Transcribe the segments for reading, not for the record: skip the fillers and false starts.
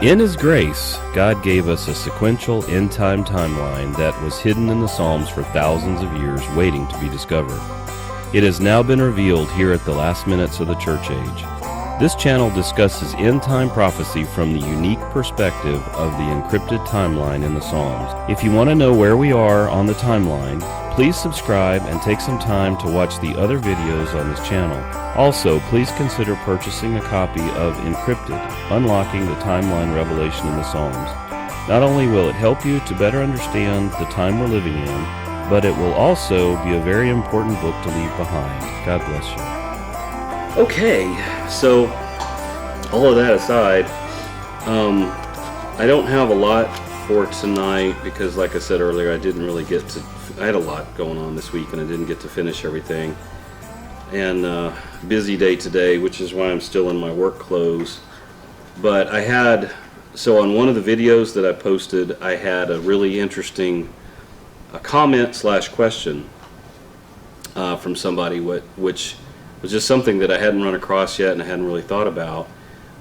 In His grace, God gave us a sequential end-time timeline that was hidden in the Psalms for thousands of years, waiting to be discovered. It has now been revealed here at the last minutes of the church age. This channel discusses end-time prophecy from the unique perspective of the encrypted timeline in the Psalms. If you want to know where we are on the timeline, please subscribe and take some time to watch the other videos on this channel. Also, please consider purchasing a copy of Encrypted, Unlocking the Timeline Revelation in the Psalms. Not only will it help you to better understand the time we're living in, but it will also be a very important book to leave behind. God bless you. Okay, so all of that aside, I don't have a lot for tonight because, like I said earlier, I didn't really get to. I had a lot going on this week and I didn't get to finish everything. And busy day today, which is why I'm still in my work clothes. But I had, so on one of the videos that I posted, I had a really interesting comment / question from somebody, which was just something that I hadn't run across yet and I hadn't really thought about.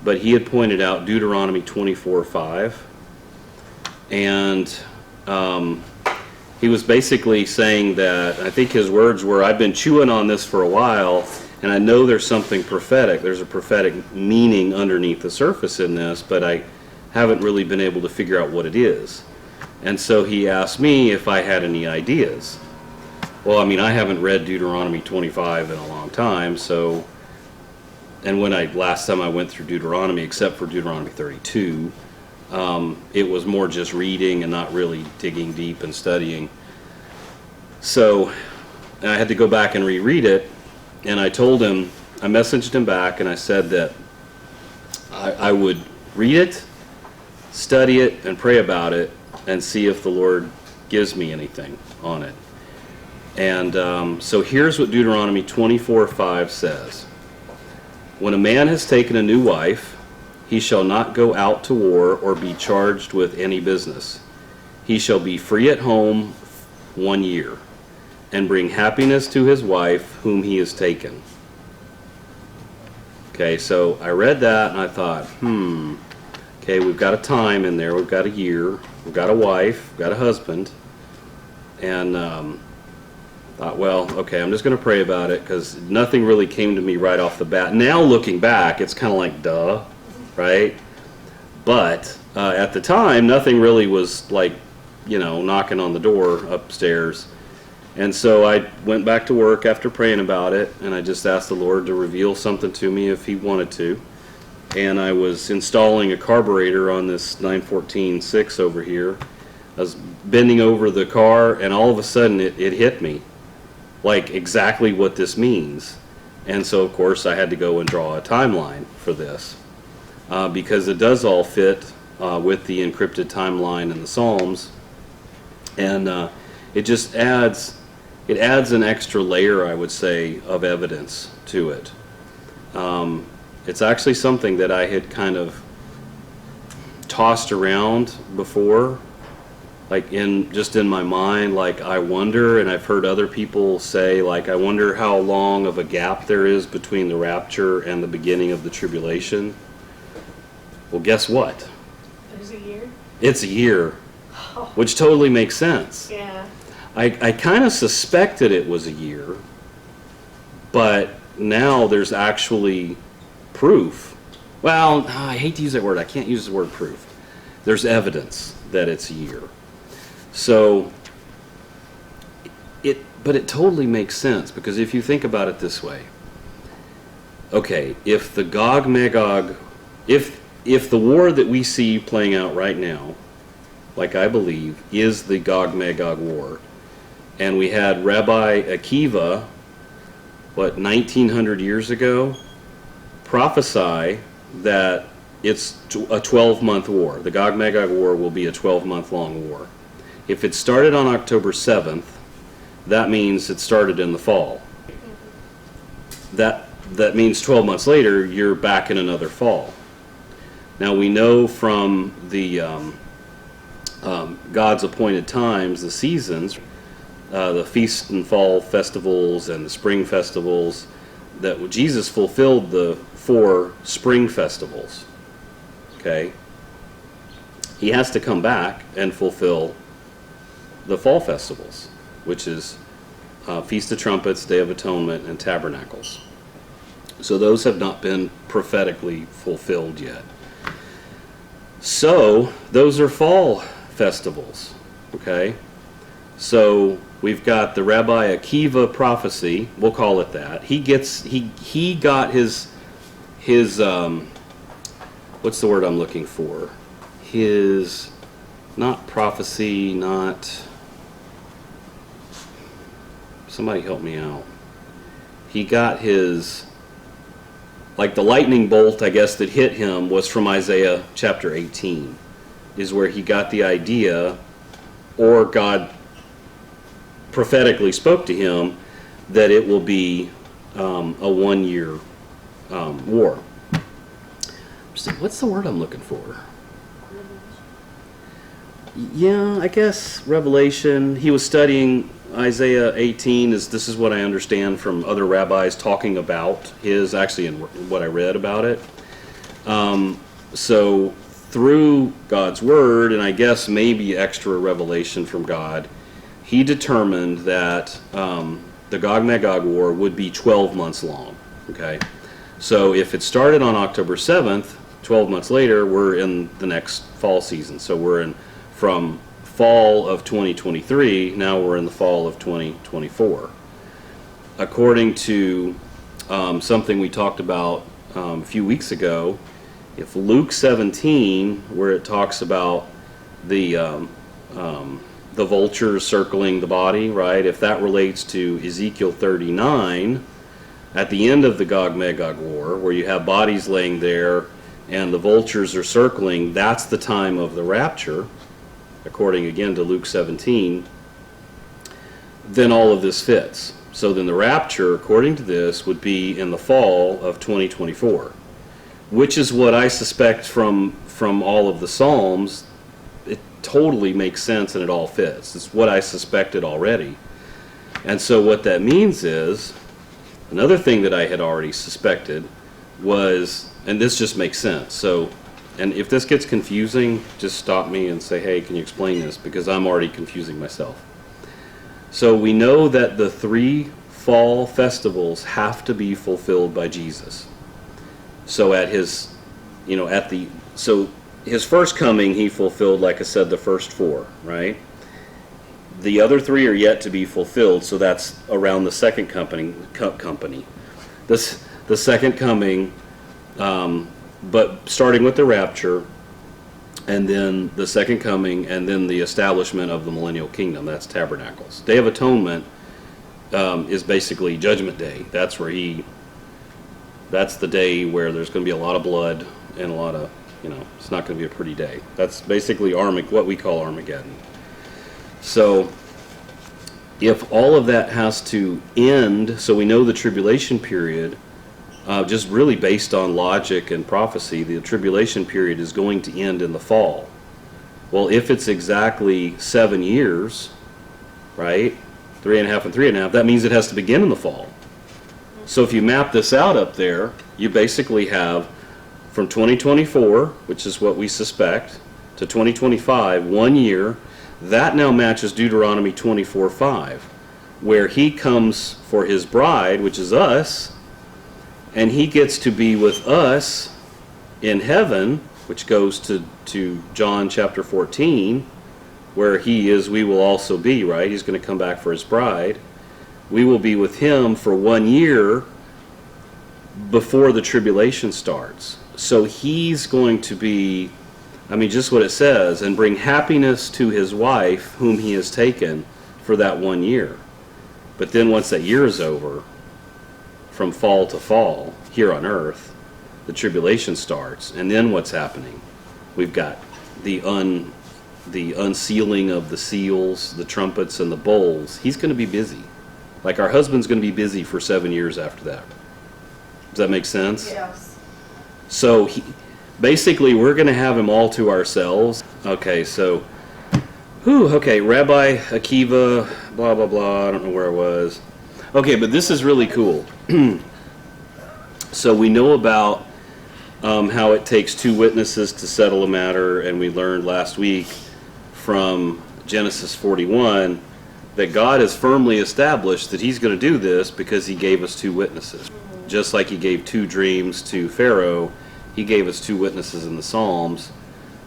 But he had pointed out Deuteronomy 24:5, and he was basically saying that, I think his words were, I've been chewing on this for a while, and I know there's something prophetic. There's a prophetic meaning underneath the surface in this, but I haven't really been able to figure out what it is. And so he asked me if I had any ideas. Well, I mean, I haven't read Deuteronomy 25 in a long time, so, and when last time I went through Deuteronomy, except for Deuteronomy 32, it was more just reading and not really digging deep and studying. So I had to go back and reread it, and I told him, I messaged him back and I said that I would read it, study it, and pray about it, and see if the Lord gives me anything on it. And so here's what Deuteronomy 24:5 says. When a man has taken a new wife, he shall not go out to war or be charged with any business. He shall be free at home 1 year, and bring happiness to his wife whom he has taken. Okay, so I read that and I thought, okay, we've got a time in there, we've got a year, we've got a wife, we've got a husband, and thought, well, okay, I'm just going to pray about it because nothing really came to me right off the bat. Now looking back, it's kind of like, duh. Right? But at the time, nothing really was like, knocking on the door upstairs. And so I went back to work after praying about it, and I just asked the Lord to reveal something to me if He wanted to. And I was installing a carburetor on this 914-6 over here. I was bending over the car, and all of a sudden it hit me, like exactly what this means. And so, of course, I had to go and draw a timeline for this. Because it does all fit with the encrypted timeline in the Psalms, and it just adds an extra layer, I would say, of evidence to it. It's actually something that I had kind of tossed around before, like in my mind, like I wonder, and I've heard other people say, like, I wonder how long of a gap there is between the rapture and the beginning of the tribulation. Well, guess what? There's a year? It's a year, which totally makes sense. Yeah. I kind of suspected it was a year, but now there's actually proof. Well, I hate to use that word. I can't use the word proof. There's evidence that it's a year. So, but it totally makes sense, because if you think about it this way, okay, if the Magog, if the war that we see playing out right now, like I believe, is the Gog-Magog war, and we had Rabbi Akiva, 1900 years ago, prophesy that it's a 12-month war. The Gog-Magog war will be a 12-month long war. If it started on October 7th, that means it started in the fall. That means 12 months later, you're back in another fall. Now we know from the God's appointed times, the seasons, the feast and fall festivals and the spring festivals, that Jesus fulfilled the 4 spring festivals. Okay? he has to come back and fulfill the fall festivals, which is Feast of Trumpets, Day of Atonement, and Tabernacles. So those have not been prophetically fulfilled yet. So those are fall festivals, okay? So we've got the Rabbi Akiva prophecy, we'll call it that. He got his what's the word I'm looking for? His, not prophecy, not, somebody help me out. He got his, like the lightning bolt, I guess, that hit him was from Isaiah chapter 18, is where he got the idea, or God prophetically spoke to him, that it will be a one-year war. So what's the word I'm looking for? Yeah, I guess Revelation. He was studying Isaiah 18. This is what I understand from other rabbis talking about his, actually in what I read about it. So through God's word, and I guess maybe extra revelation from God, he determined that the Gog-Magog war would be 12 months long. Okay, so if it started on October 7th, 12 months later, we're in the next fall season. So we're in from fall of 2023, now we're in the fall of 2024. According to something we talked about a few weeks ago, if Luke 17, where it talks about the vultures circling the body, right? If that relates to Ezekiel 39, at the end of the Gog-Magog war, where you have bodies laying there and the vultures are circling, that's the time of the rapture, according again to Luke 17, then all of this fits. So then the rapture, according to this, would be in the fall of 2024, which is what I suspect from all of the Psalms. It totally makes sense and it all fits. It's what I suspected already. And so what that means is, another thing that I had already suspected was, and this just makes sense. So, and if this gets confusing, just stop me and say, hey, can you explain this? Because I'm already confusing myself. So we know that the 3 fall festivals have to be fulfilled by Jesus. So at his, so his first coming, he fulfilled, like I said, the first 4, right? The other 3 are yet to be fulfilled, so that's around the second company. The second coming, but starting with the rapture, and then the second coming, and then the establishment of the millennial kingdom. That's Tabernacles. Day of Atonement is basically Judgment Day. That's the day where there's going to be a lot of blood and a lot of, it's not going to be a pretty day. That's basically what we call Armageddon. So if all of that has to end, so we know the tribulation period, just really based on logic and prophecy, the tribulation period is going to end in the fall. Well, if it's exactly 7 years, right, 3.5 and 3.5, that means it has to begin in the fall. So if you map this out up there, you basically have from 2024, which is what we suspect, to 2025, 1 year. That now matches Deuteronomy 24:5, where he comes for his bride, which is us, and he gets to be with us in heaven, which goes to John chapter 14, where he is, we will also be, right? He's going to come back for his bride. We will be with him for 1 year before the tribulation starts. So he's going to be, just what it says, and bring happiness to his wife, whom he has taken for that 1 year. But then once that year is over, from fall to fall, here on earth, the tribulation starts. And then what's happening? We've got the unsealing of the seals, the trumpets, and the bowls. He's going to be busy. Like our husband's going to be busy for 7 years after that. Does that make sense? Yes. So basically, we're going to have him all to ourselves. Okay, so, Rabbi Akiva, blah, blah, blah, I don't know where I was. Okay, but this is really cool. So we know about how it takes two witnesses to settle a matter, and we learned last week from Genesis 41 that God has firmly established that he's going to do this because he gave us two witnesses. Just like he gave two dreams to Pharaoh, he gave us two witnesses in the Psalms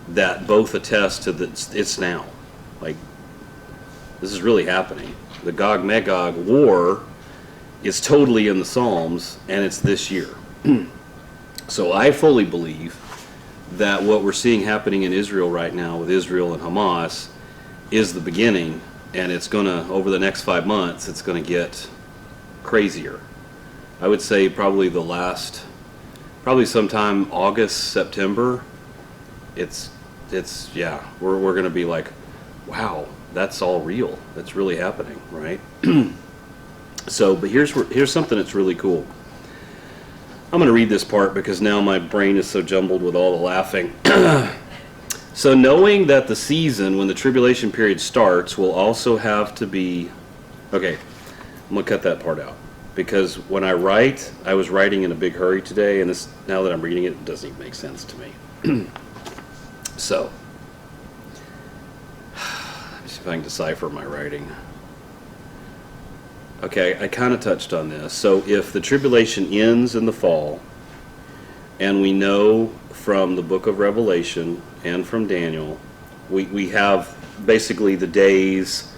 that both attest to that it's now. Like, this is really happening. The Gog-Magog war is totally in the Psalms, and it's this year. So I fully believe that what we're seeing happening in Israel right now with Israel and Hamas is the beginning, and it's going to, over the next 5 months, it's going to get crazier. I would say probably sometime August, September, yeah, we're going to be like, wow, that's all real. That's really happening, right? So, but here's something that's really cool. I'm going to read this part because now my brain is so jumbled with all the laughing. So knowing that the season when the tribulation period starts will also have to be... Okay, I'm going to cut that part out. Because when I was writing in a big hurry today, and this, now that I'm reading it, it doesn't even make sense to me. So, let me see if I can decipher my writing. Okay, I kind of touched on this. So if the tribulation ends in the fall, and we know from the book of Revelation and from Daniel, we have basically the days,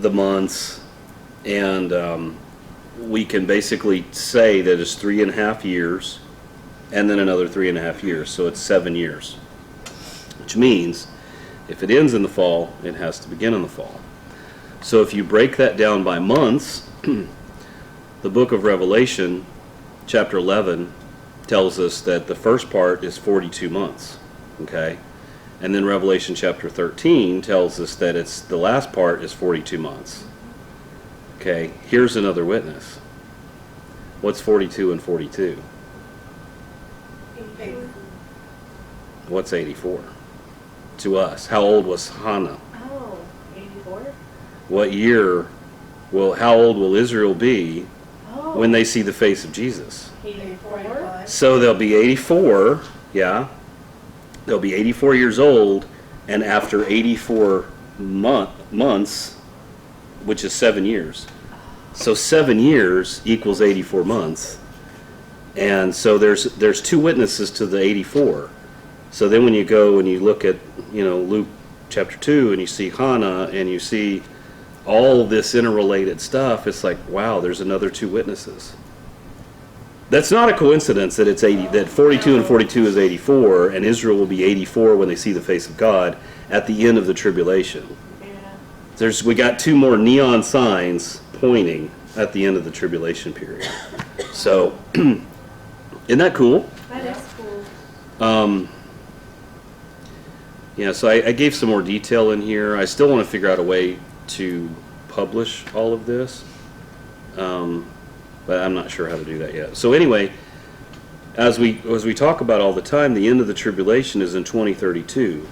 the months, and we can basically say that it's 3.5 years, and then another 3.5 years, so it's 7 years. Which means, if it ends in the fall, it has to begin in the fall. So if you break that down by months, the book of Revelation, chapter 11, tells us that the first part is 42 months, okay? And then Revelation chapter 13 tells us that the last part is 42 months. Okay, here's another witness. What's 42 and 42? 84. What's 84? To us. How old was Hannah? Oh, 84? What year how old will Israel be Oh. when they see the face of Jesus? 84? So they'll be 84, yeah. They'll be 84 years old, and after 84 months, which is 7 years. So 7 years equals 84 months. And so there's two witnesses to the 84. So then when you go and you look at, Luke chapter 2, and you see Hannah, and you see all this interrelated stuff, it's like, wow, there's another two witnesses. That's not a coincidence that it's 80, that 42 and 42 is 84, and Israel will be 84 when they see the face of God at the end of the tribulation. Yeah. We got two more neon signs pointing at the end of the tribulation period. So, isn't that cool? That is cool. Yeah, so I gave some more detail in here. I still want to figure out a way to publish all of this, but I'm not sure how to do that yet. So anyway, as we talk about all the time, the end of the tribulation is in 2032.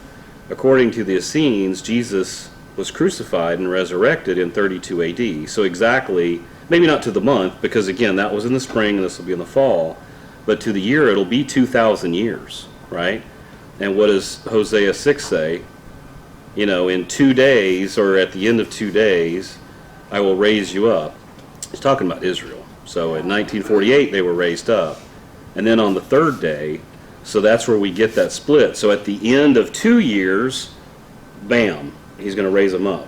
According to the Essenes, Jesus was crucified and resurrected in 32 AD. So exactly, maybe not to the month, because again, that was in the spring and this will be in the fall, but to the year, it'll be 2,000 years, right? And what does Hosea 6 say? In 2 days, or at the end of 2 days, I will raise you up. He's talking about Israel. So in 1948, they were raised up. And then on the third day, so that's where we get that split. So at the end of 2 years, bam, he's going to raise them up.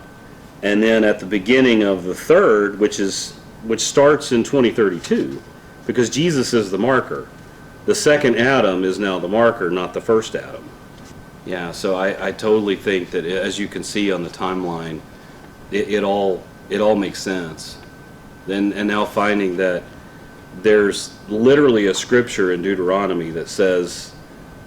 And then at the beginning of the third, which starts in 2032, because Jesus is the marker. The second Adam is now the marker, not the first Adam. Yeah, so I totally think that, as you can see on the timeline, it all makes sense. And now finding that there's literally a scripture in Deuteronomy that says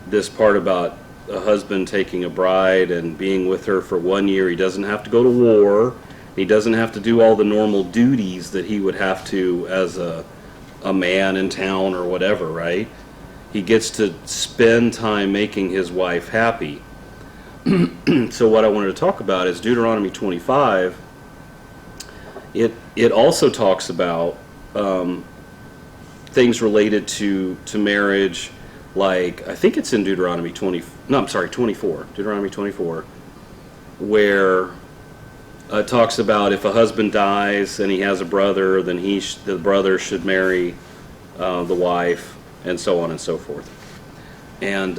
this part about a husband taking a bride and being with her for 1 year. He doesn't have to go to war. He doesn't have to do all the normal duties that he would have to as a man in town or whatever, right? He gets to spend time making his wife happy. So what I wanted to talk about is Deuteronomy 25. It also talks about things related to marriage, like, I think it's in Deuteronomy 24, Deuteronomy 24, where it talks about if a husband dies and he has a brother, then the brother should marry the wife, and so on and so forth. And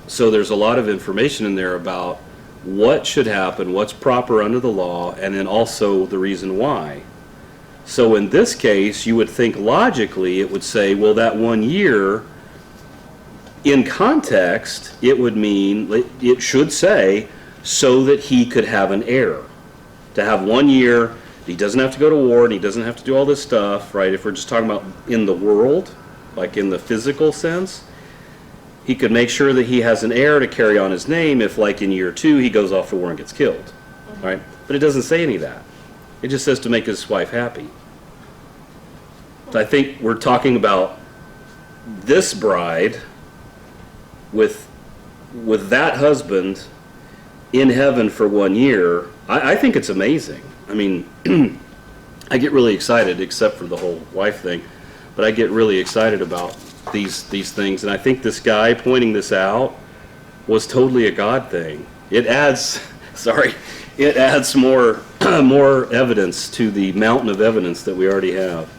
so there's a lot of information in there about what should happen, what's proper under the law, and then also the reason why. So in this case, you would think logically it would say, well, that 1 year, in context, it would mean, it should say, so that he could have an heir. To have 1 year, he doesn't have to go to war, and he doesn't have to do all this stuff, right? If we're just talking about in the world, like in the physical sense, he could make sure that he has an heir to carry on his name if, like in year 2, he goes off to war and gets killed, right? But it doesn't say any of that. It just says to make his wife happy. So I think we're talking about this bride with that husband in heaven for 1 year. I think it's amazing. I mean, I get really excited, except for the whole wife thing, but I get really excited about these things, and I think this guy pointing this out was totally a God thing. It adds more more evidence to the mountain of evidence that we already have.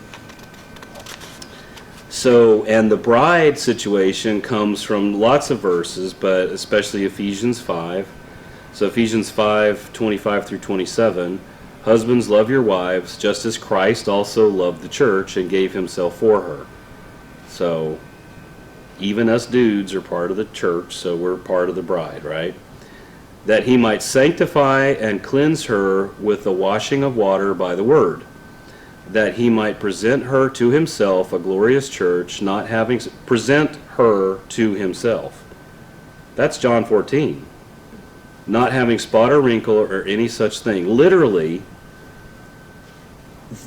So, and the bride situation comes from lots of verses, but especially Ephesians 5. So Ephesians 5:25 through 27, husbands, love your wives, just as Christ also loved the church and gave himself for her. So even us dudes are part of the church, so we're part of the bride, right? That he might sanctify and cleanse her with the washing of water by the word, that he might present her to himself a glorious church, present her to himself. That's John 14. Not having spot or wrinkle or any such thing. Literally,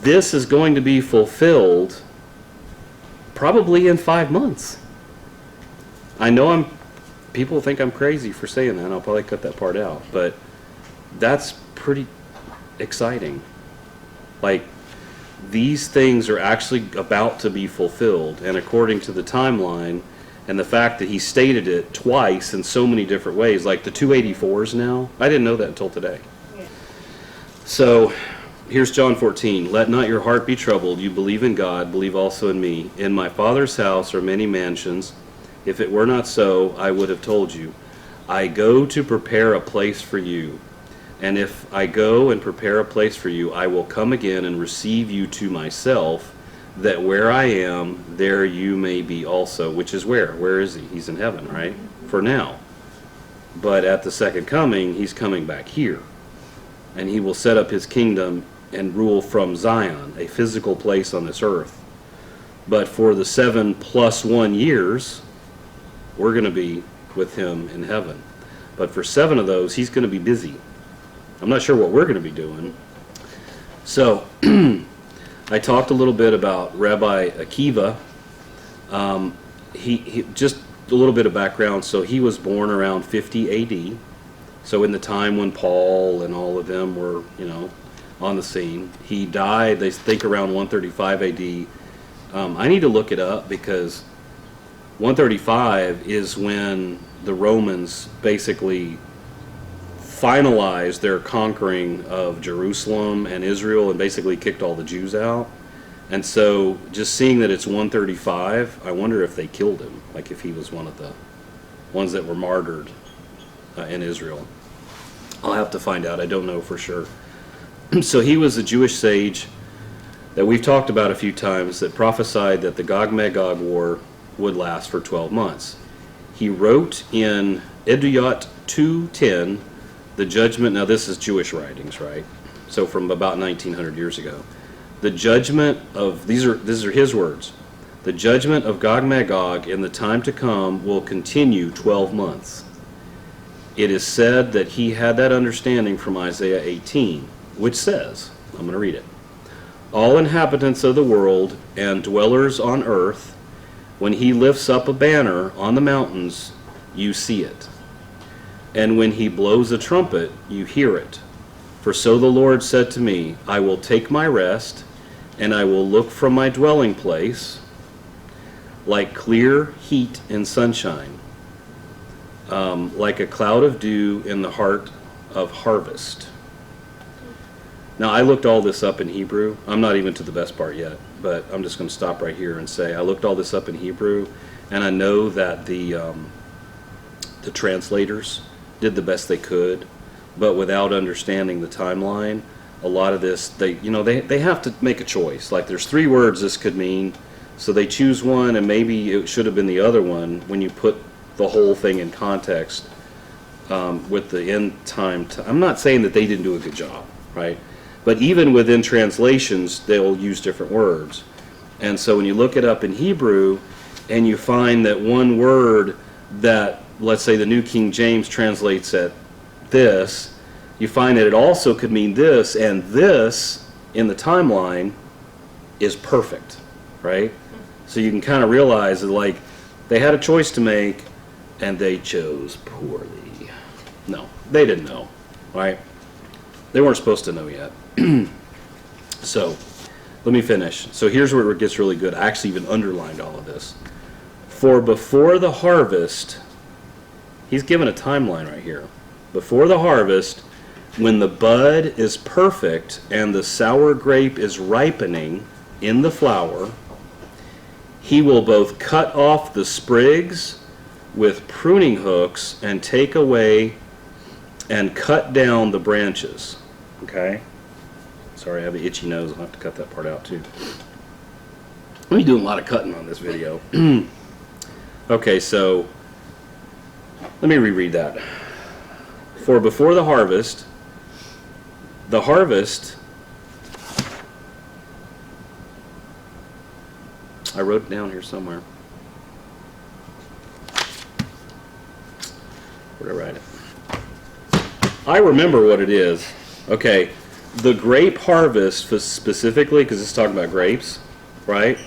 this is going to be fulfilled probably in 5 months. I know people think I'm crazy for saying that. I'll probably cut that part out, but that's pretty exciting. Like, these things are actually about to be fulfilled, and according to the timeline and the fact that he stated it twice in so many different ways, like the 284s now, I didn't know that until today. Yeah. So here's John 14. Let not your heart be troubled. You believe in God, believe also in me. In my Father's house are many mansions. If it were not so, I would have told you. I go to prepare a place for you. And if I go and prepare a place for you, I will come again and receive you to myself, that where I am, there you may be also. Which is where? Where is he? He's in heaven, right? For now. But at the second coming, he's coming back here. And he will set up his kingdom and rule from Zion, a physical place on this earth. But for the 7+1 years, we're going to be with him in heaven. But for 7 of those, he's going to be busy. I'm not sure what we're going to be doing. So, I talked a little bit about Rabbi Akiva. He just a little bit of background. So he was born around 50 A.D. So in the time when Paul and all of them were, on the scene. He died, they think, around 135 A.D. I need to look it up because 135 is when the Romans basically finalized their conquering of Jerusalem and Israel and basically kicked all the Jews out. And so just seeing that it's 135, I wonder if they killed him, like if he was one of the ones that were martyred in Israel. I'll have to find out. I don't know for sure. So he was a Jewish sage that we've talked about a few times that prophesied that the Gog-Magog war would last for 12 months. He wrote in Eduyot 2:10 the judgment. Now this is Jewish writings, right? So from about 1900 years ago. The judgment of, these are his words, the judgment of Gog-Magog in the time to come will continue 12 months. It is said that he had that understanding from Isaiah 18, which says, I'm going to read it, all inhabitants of the world and dwellers on earth, when he lifts up a banner on the mountains, you see it. And when he blows a trumpet, you hear it. For so the Lord said to me, I will take my rest, and I will look from my dwelling place. like clear heat and sunshine, like a cloud of dew in the heart of harvest. Now, I looked all this up in Hebrew. I'm not even to the best part yet, but I'm just going to stop right here and say I looked all this up in Hebrew, and I know that the translators did the best they could, but without understanding the timeline, a lot of this, they have to make a choice. Like, there's 3 words this could mean, so they choose one, and maybe it should have been the other one when you put the whole thing in context with the end time. I'm not saying that they didn't do a good job, right? But even within translations, they'll use different words. And so when you look it up in Hebrew, and you find that one word that, let's say, the New King James translates at this, you find that it also could mean this, and this in the timeline is perfect, right? So you can kind of realize that, like, they had a choice to make, and they chose poorly. No, they didn't know, right? They weren't supposed to know yet. So, let me finish. So here's where it gets really good. I actually even underlined all of this. For before the harvest, he's given a timeline right here. Before the harvest, when the bud is perfect and the sour grape is ripening in the flower, he will both cut off the sprigs with pruning hooks and take away and cut down the branches. Okay? Sorry, I have an itchy nose. I'll have to cut that part out too. Let me do a lot of cutting on this video. Okay, so let me reread that. For before the harvest, I wrote it down here somewhere. Where'd I write it? I remember what it is. Okay, the grape harvest specifically, because it's talking about grapes, right?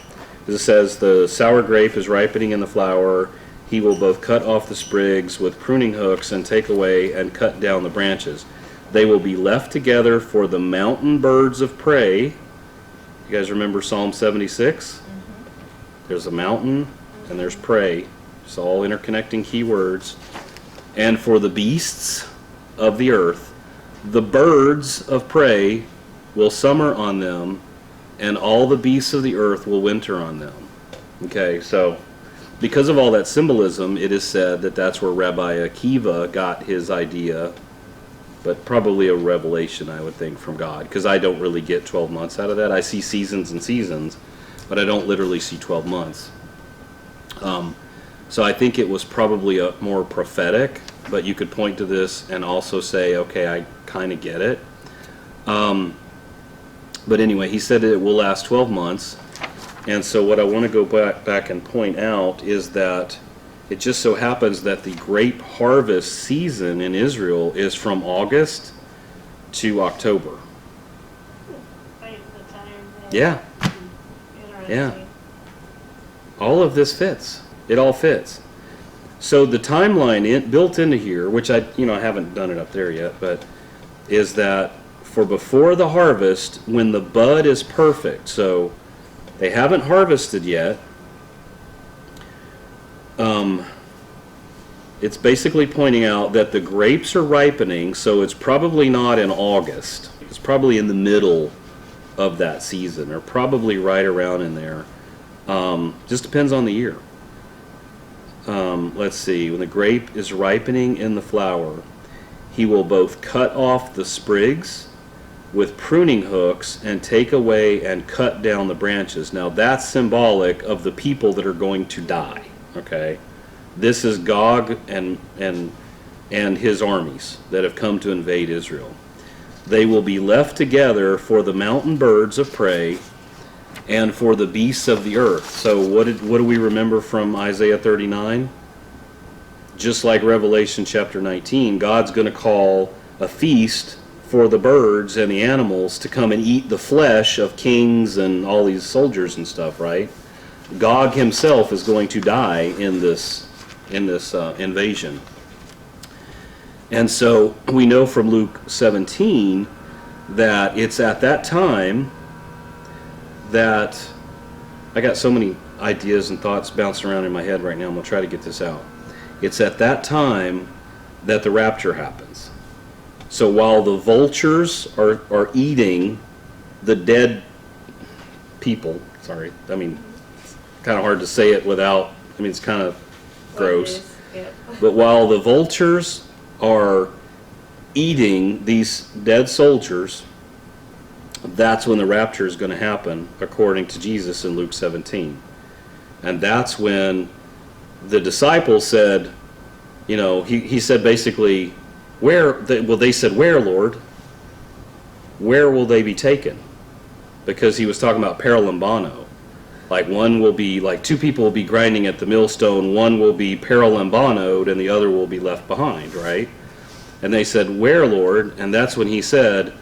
Because it says the sour grape is ripening in the flower. He will both cut off the sprigs with pruning hooks and take away and cut down the branches. They will be left together for the mountain birds of prey. You guys remember Psalm 76? Mm-hmm. There's a mountain and there's prey. It's all interconnecting key words. And for the beasts of the earth, the birds of prey will summer on them, and all the beasts of the earth will winter on them. Okay, so because of all that symbolism, it is said that that's where Rabbi Akiva got his idea, but probably a revelation, I would think, from God, because I don't really get 12 months out of that. I see seasons and seasons, but I don't literally see 12 months. So I think it was probably a more prophetic, but you could point to this and also say, okay, I kind of get it. But anyway, he said that it will last 12 months. And so what I want to go back and point out is that it just so happens that the grape harvest season in Israel is from August to October. Right, the time. Yeah. Yeah. All of this fits. It all fits. So the timeline built into here, which I haven't done it up there yet, but is that for before the harvest, when the bud is perfect. So they haven't harvested yet. It's basically pointing out that the grapes are ripening, so it's probably not in August. It's probably in the middle of that season, or probably right around in there. Just depends on the year. Let's see. When the grape is ripening in the flower, he will both cut off the sprigs with pruning hooks and take away and cut down the branches. Now that's symbolic of the people that are going to die. Okay, this is Gog and his armies that have come to invade Israel. They will be left together for the mountain birds of prey and for the beasts of the earth. So what do we remember from Isaiah 39? Just like Revelation chapter 19, God's going to call a feast for the birds and the animals to come and eat the flesh of kings and all these soldiers and stuff, right? Gog himself is going to die in this invasion. And so we know from Luke 17 that it's at that time that I got so many ideas and thoughts bouncing around in my head right now. I'm going to try to get this out. It's at that time that the rapture happens. So while the vultures are eating the dead people, sorry, I mean, it's kind of hard to say it without, I mean, it's kind of gross. Yep. But while the vultures are eating these dead soldiers, that's when the rapture is going to happen, according to Jesus in Luke 17. And that's when the disciples said, you know, he said basically, they said, where, Lord? Where will they be taken? Because he was talking about paralambano. Like one will be, like two people will be grinding at the millstone, one will be paralambanoed, and the other will be left behind, right? And they said, where, Lord? And that's when he said,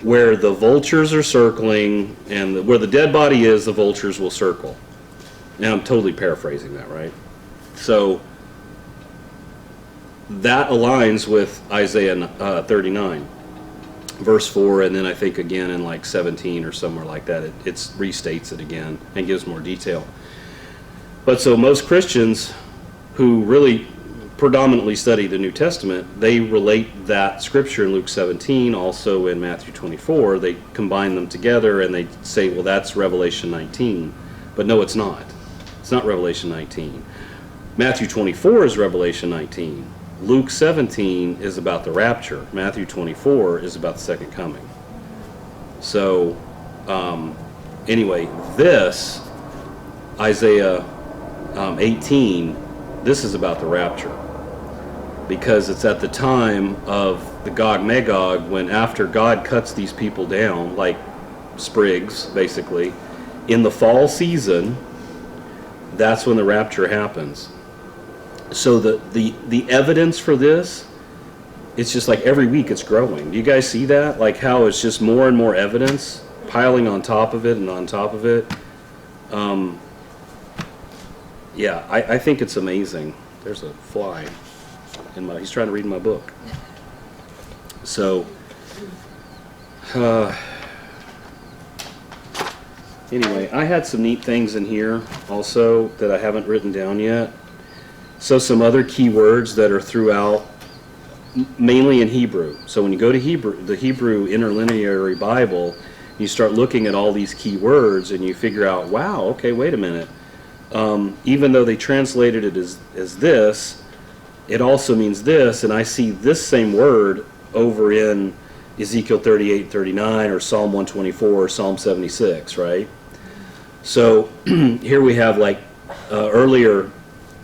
where the vultures are circling, and where the dead body is, the vultures will circle. Now I'm totally paraphrasing that, right? So that aligns with Isaiah 39, verse 4, and then I think again in like 17 or somewhere like that, it restates it again and gives more detail. But so most Christians who really predominantly study the New Testament, they relate that scripture in Luke 17, also in Matthew 24, they combine them together and they say, well, that's Revelation 19. But no, it's not. It's not Revelation 19. Matthew 24 is Revelation 19. Luke 17 is about the rapture. Matthew 24 is about the second coming. So, anyway, this, Isaiah 18, this is about the rapture. Because it's at the time of the Magog, when after God cuts these people down, like sprigs, basically, in the fall season, that's when the rapture happens. So the evidence for this, it's just like every week it's growing. Do you guys see that? Like how it's just more and more evidence piling on top of it and on top of it. Yeah, I think it's amazing. There's a fly he's trying to read my book. So anyway, I had some neat things in here also that I haven't written down yet. So some other key words that are throughout, mainly in Hebrew. So when you go to the Hebrew Interlinear Bible, you start looking at all these key words and you figure out, wow, okay, wait a minute. Even though they translated it as this, it also means this, and I see this same word over in Ezekiel 38, 39, or Psalm 124, or Psalm 76, right? So here we have, like, earlier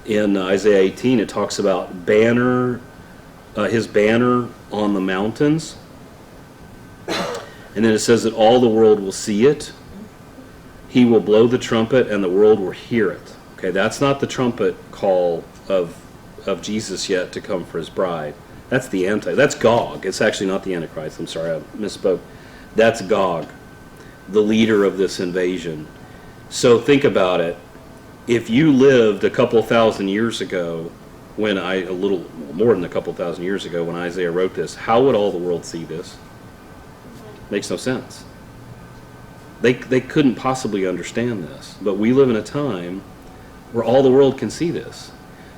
in Isaiah 18, it talks about his banner on the mountains. And then it says that all the world will see it. He will blow the trumpet and the world will hear it. Okay, that's not the trumpet call of Jesus yet to come for his bride. That's that's Gog. It's actually not the Antichrist. I'm sorry, I misspoke. That's Gog, the leader of this invasion. So think about it. If you lived a couple thousand years ago, a little more than a couple thousand years ago when Isaiah wrote this, how would all the world see this? Makes no sense. They couldn't possibly understand this. But we live in a time where all the world can see this.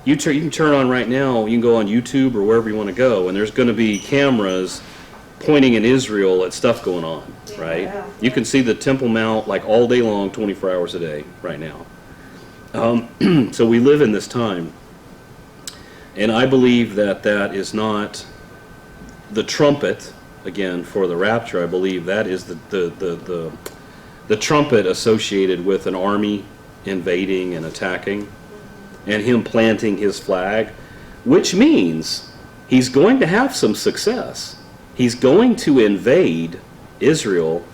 You can turn on right now, you can go on YouTube or wherever you want to go, and there's going to be cameras pointing in Israel at stuff going on, right? Yeah. You can see the Temple Mount like all day long, 24 hours a day right now. So we live in this time. And I believe that is not the trumpet, again, for the rapture. I believe that is the trumpet associated with an army invading and attacking, and him planting his flag, which means he's going to have some success. He's going to invade Israel,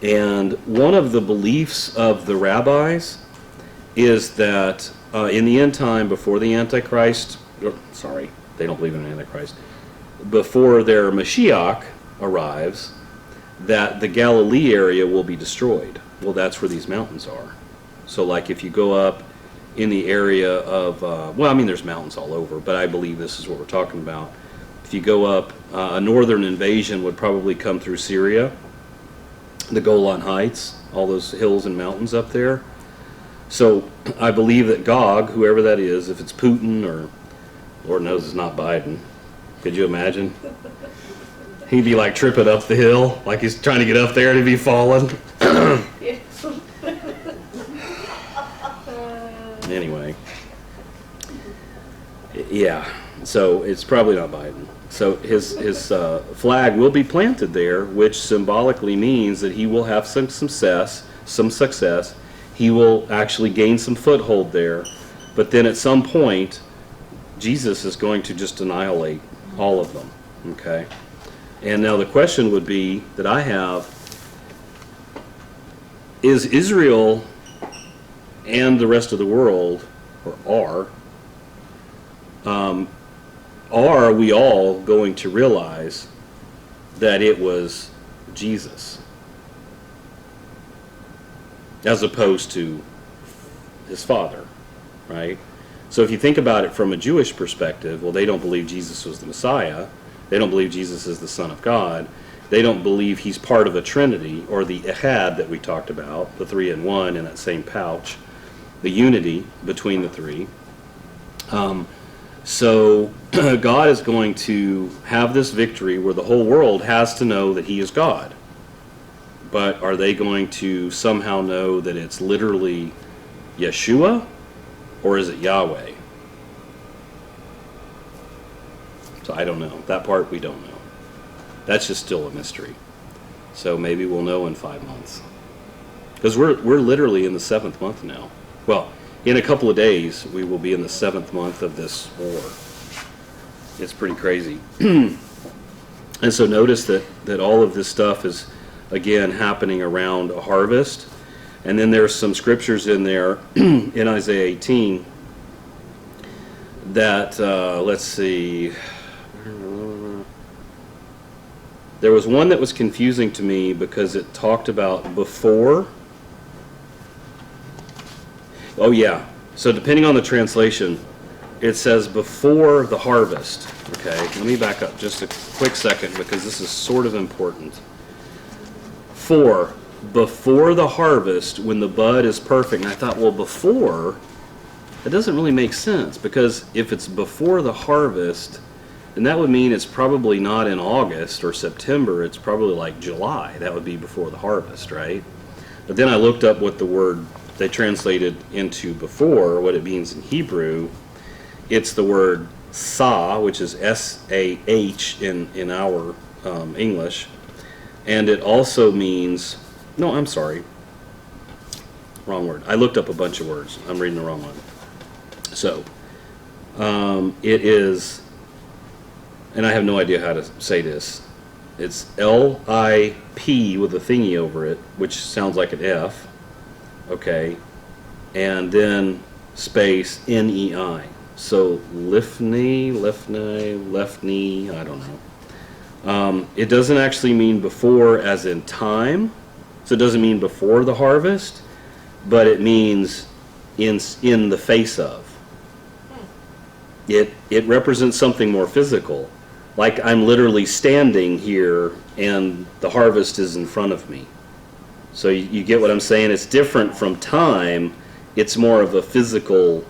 and one of the beliefs of the rabbis is that in the end time, before the Antichrist, they don't believe in an Antichrist, before their Mashiach arrives, that the Galilee area will be destroyed. Well, that's where these mountains are. So like if you go up in the area of, there's mountains all over, but I believe this is what we're talking about. If you go up, a northern invasion would probably come through Syria, the Golan Heights, all those hills and mountains up there. So I believe that Gog, whoever that is, if it's Putin or Lord knows it's not Biden, could you imagine? He'd be like tripping up the hill, like he's trying to get up there and he'd be falling. Anyway, yeah, so it's probably not Biden. So his flag will be planted there, which symbolically means that he will have some success. He will actually gain some foothold there, but then at some point, Jesus is going to just annihilate all of them. Okay, and now the question would be that I have: is Israel and the rest of the world, or are we all going to realize that it was Jesus as opposed to his father, right? So if you think about it from a Jewish perspective, well, they don't believe Jesus was the Messiah. They don't believe Jesus is the Son of God. They don't believe he's part of a Trinity, or the Echad that we talked about, the 3 in 1 in that same pouch, the unity between the three. So God is going to have this victory where the whole world has to know that he is God. But are they going to somehow know that it's literally Yeshua, or is it Yahweh? So I don't know. That part we don't know. That's just still a mystery. So maybe we'll know in 5 months. Because we're literally in the 7th month now. Well, in a couple of days, we will be in the 7th month of this war. It's pretty crazy. And so notice that all of this stuff is, again, happening around a harvest. And then there's some scriptures in there in Isaiah 18 that, let's see, there was one that was confusing to me because it talked about before. Oh yeah, so depending on the translation, it says before the harvest. Okay, let me back up just a quick second because this is sort of important. Before the harvest, when the bud is perfect. And I thought, well, before, that doesn't really make sense, because if it's before the harvest, then that would mean it's probably not in August or September, it's probably like July. That would be before the harvest, right? But then I looked up what the word they translated into before, what it means in Hebrew. It's the word sah, which is S-A-H in our English. And it also means, no, I'm sorry, wrong word. I looked up a bunch of words. I'm reading the wrong one. So, it is, and I have no idea how to say this. It's L-I-P with a thingy over it, which sounds like an F. Okay, and then space N-E-I. So Lefni, I don't know. It doesn't actually mean before as in time, so it doesn't mean before the harvest, but it means in the face of. It represents something more physical, like I'm literally standing here and the harvest is in front of me. So you get what I'm saying? It's different from time. It's more of a physical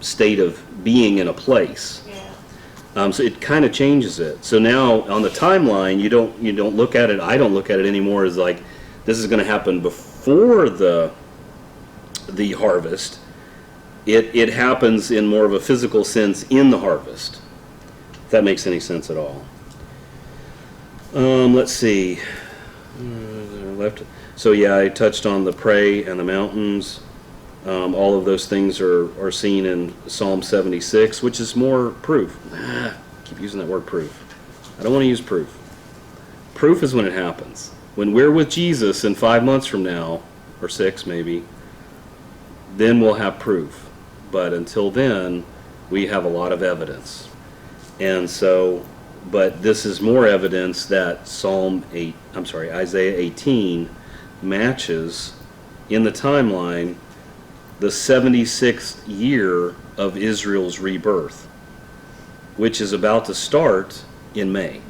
state of being in a place. Yeah. So it kind of changes it. So now on the timeline, you don't look at it. I don't look at it anymore as like this is going to happen before the harvest. It happens in more of a physical sense in the harvest. If that makes any sense at all. Let's see. Left. So yeah, I touched on the prey and the mountains. All of those things are seen in Psalm 76, which is more proof. I keep using that word proof. I don't want to use proof. Proof is when it happens. When we're with Jesus in 5 months from now, or 6 maybe, then we'll have proof. But until then, we have a lot of evidence. And so, but this is more evidence that Isaiah 18 matches in the timeline the 76th year of Israel's rebirth, which is about to start in May.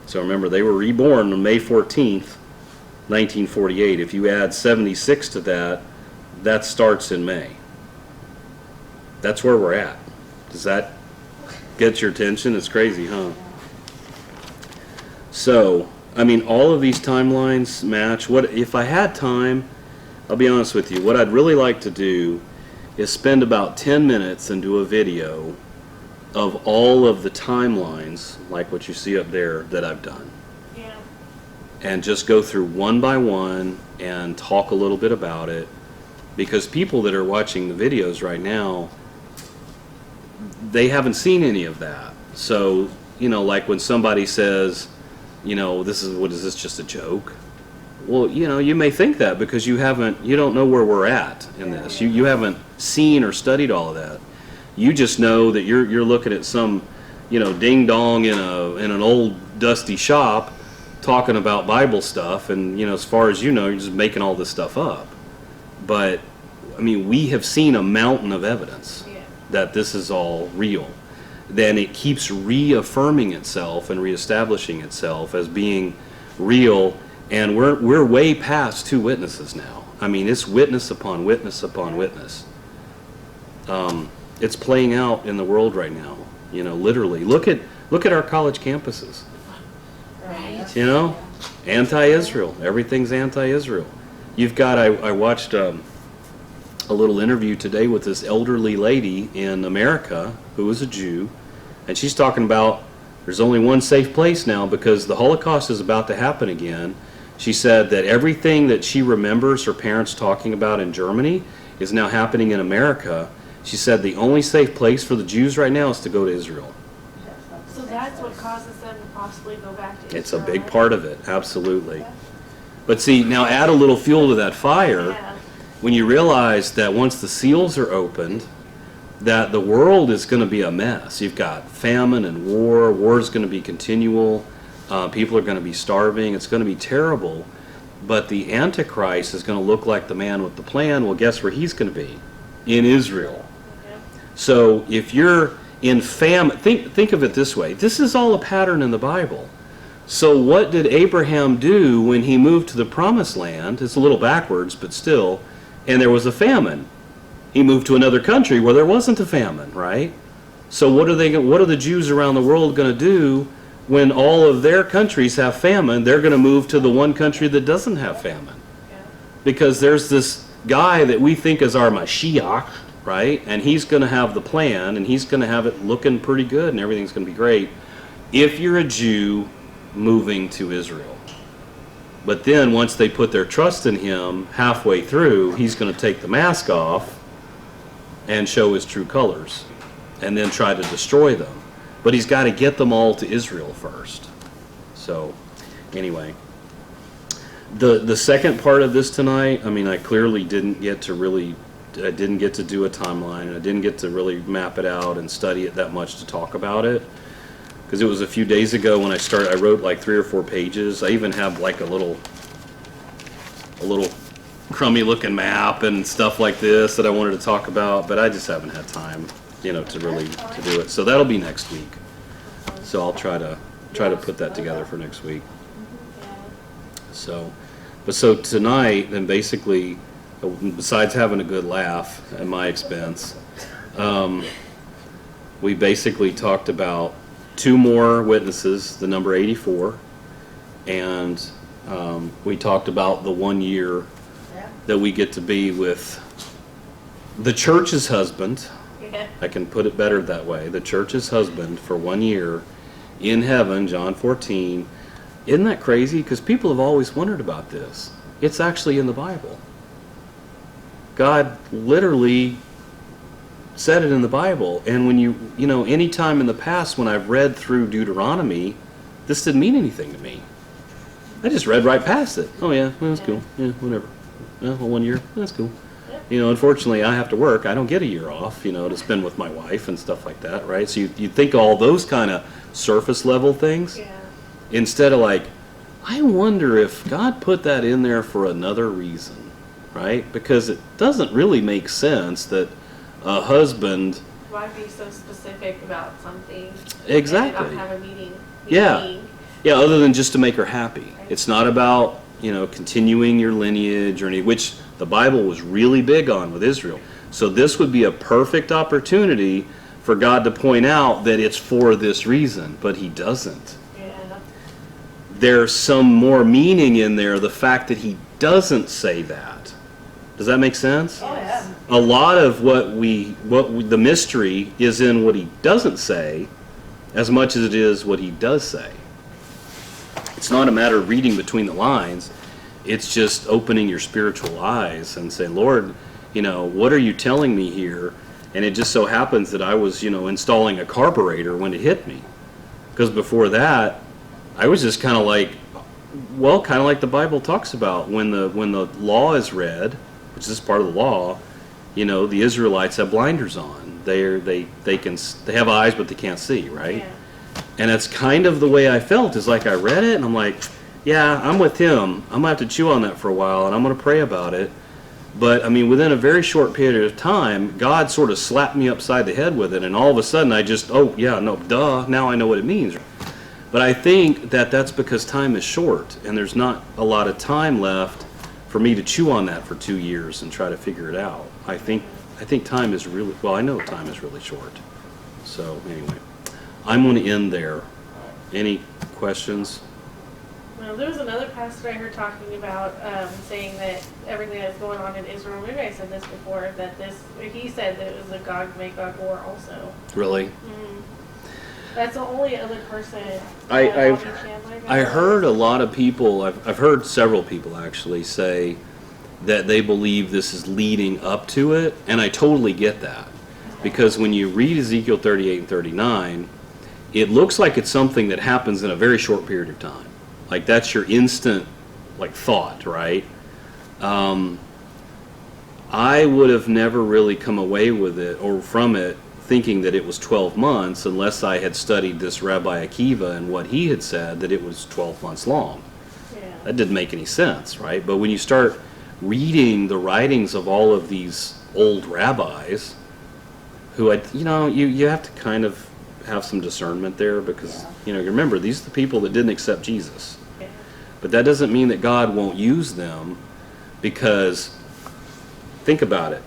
So remember, they were reborn on May 14th, 1948. If you add 76 to that, that starts in May. That's where we're at. Does that get your attention? It's crazy, huh? So, I mean, all of these timelines match. What if I had time, I'll be honest with you, what I'd really like to do is spend about 10 minutes and do a video of all of the timelines, like what you see up there, that I've done. Yeah. And just go through one by one and talk a little bit about it. Because people that are watching the videos right now, they haven't seen any of that. So, like when somebody says, this is just a joke? Well, you may think that because you don't know where we're at in this. You haven't seen or studied all of that. You just know that you're looking at some, ding dong in an old dusty shop talking about Bible stuff, and as far as you know, you're just making all this stuff up. But I mean, we have seen a mountain of evidence that this is all real. Then it keeps reaffirming itself and reestablishing itself as being real, and we're way past 2 witnesses now. I mean, it's witness upon witness upon witness. It's playing out in the world right now. Literally. Look at our college campuses. Right. Anti-Israel. Everything's anti-Israel. You've got. I watched a little interview today with this elderly lady in America who is a Jew, and she's talking about there's only one safe place now because the Holocaust is about to happen again. She said that everything that she remembers her parents talking about in Germany is now happening in America. She said the only safe place for the Jews right now is to go to Israel. So that's what causes them to possibly go back to Israel. It's a big part of it, absolutely. But see, now add a little fuel to that fire. Yeah. When you realize that once the seals are opened, that the world is going to be a mess. You've got famine and war. War is going to be continual. People are going to be starving. It's going to be terrible. But the Antichrist is going to look like the man with the plan. Well, guess where he's going to be? In Israel. Yeah. So if you're in famine, think of it this way. This is all a pattern in the Bible. So what did Abraham do when he moved to the Promised Land? It's a little backwards, but still. And there was a famine. He moved to another country where there wasn't a famine, right? So what are the Jews around the world going to do when all of their countries have famine? They're going to move to the one country that doesn't have famine. Yeah. Because there's this guy that we think is our Mashiach, right? And he's going to have the plan, and he's going to have it looking pretty good, and everything's going to be great if you're a Jew moving to Israel. But then once they put their trust in him, halfway through, he's going to take the mask off and show his true colors, and then try to destroy them. But he's got to get them all to Israel first. So, anyway. The second part of this tonight, I mean, I clearly didn't get to do a timeline, and I didn't get to really map it out and study it that much to talk about it. Because it was a few days ago when I wrote like 3 or 4 pages. I even have like a little crummy looking map and stuff like this that I wanted to talk about, but I just haven't had time, to do it. So that'll be next week. So I'll try to put that together for next week. So tonight, then basically, besides having a good laugh at my expense, we basically talked about 2 more witnesses, the number 84, and we talked about the 1 year that we get to be with the church's husband. Yeah. I can put it better that way. The church's husband for 1 year in heaven, John 14. Isn't that crazy? Because people have always wondered about this. It's actually in the Bible. God literally said it in the Bible. And when any time in the past when I've read through Deuteronomy, this didn't mean anything to me. I just read right past it. Oh yeah, well, that's cool. Yeah, whatever. Well, 1 year, that's cool. Unfortunately, I have to work. I don't get a year off, to spend with my wife and stuff like that, right? So you think all those kind of surface level things, instead of like, I wonder if God put that in there for another reason, right? Because it doesn't really make sense that a husband... Why be so specific about something? Exactly. And not have a meeting. Yeah, other than just to make her happy. It's not about continuing your lineage or any, which the Bible was really big on with Israel. So this would be a perfect opportunity for God to point out that it's for this reason, but he doesn't. Yeah. There's some more meaning in there, the fact that he doesn't say that. Does that make sense? Oh, yeah. A lot of the mystery is in what he doesn't say as much as it is what he does say. It's not a matter of reading between the lines. It's just opening your spiritual eyes and saying, Lord, what are you telling me here? And it just so happens that I was, installing a carburetor when it hit me. Because before that, I was just kind of like the Bible talks about. When the law is read, which is part of the law, the Israelites have blinders on. They have eyes, but they can't see, right? Yeah. And that's kind of the way I felt. Is like I read it, and I'm like, yeah, I'm with him. I'm going to have to chew on that for a while, and I'm going to pray about it. But, within a very short period of time, God sort of slapped me upside the head with it, and all of a sudden I just, now I know what it means. But I think that that's because time is short, and there's not a lot of time left for me to chew on that for 2 years and try to figure it out. I think time is really, I know time is really short. So, anyway, I'm going to end there. Any questions? Well, there was another pastor I heard talking about saying that everything that's going on in Israel, maybe I said this before, he said that it was a Gog-Magog war also. Really? Mm-hmm. That's the only other person. I heard a lot of people, I've heard several people actually say that they believe this is leading up to it, and I totally get that. Because when you read Ezekiel 38 and 39, it looks like it's something that happens in a very short period of time. Like that's your instant thought, right? I would have never really come away with it or from it thinking that it was 12 months unless I had studied this Rabbi Akiva and what he had said that it was 12 months long. Yeah. That didn't make any sense, right? But when you start reading the writings of all of these old rabbis, who you have to kind of have some discernment there because remember these are the people that didn't accept Jesus. Yeah. But that doesn't mean that God won't use them, because think about it.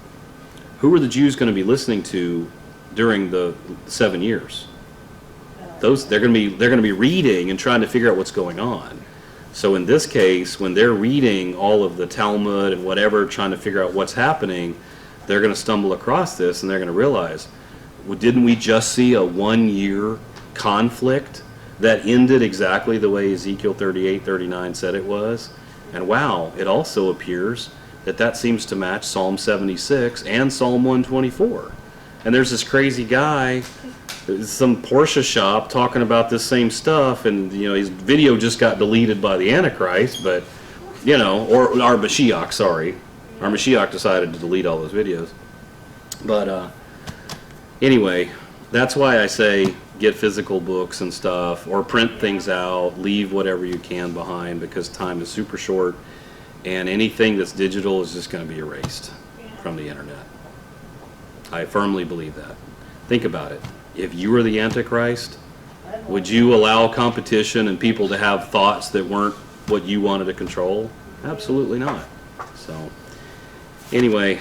Who are the Jews going to be listening to during the 7 years? They're going to be reading and trying to figure out what's going on. So in this case, when they're reading all of the Talmud and whatever, trying to figure out what's happening, they're going to stumble across this and they're going to realize, well, didn't we just see a 1-year conflict that ended exactly the way Ezekiel 38:39 said it was? And wow, it also appears that seems to match Psalm 76 and Psalm 124. And there's this crazy guy, some Porsche shop, talking about this same stuff, and his video just got deleted by the Antichrist, but or our Mashiach, sorry. Our Mashiach decided to delete all those videos. But anyway, that's why I say get physical books and stuff, or print things out, leave whatever you can behind, because time is super short, and anything that's digital is just going to be erased from the internet. I firmly believe that. Think about it. If you were the Antichrist, would you allow competition and people to have thoughts that weren't what you wanted to control? Absolutely not. So, anyway,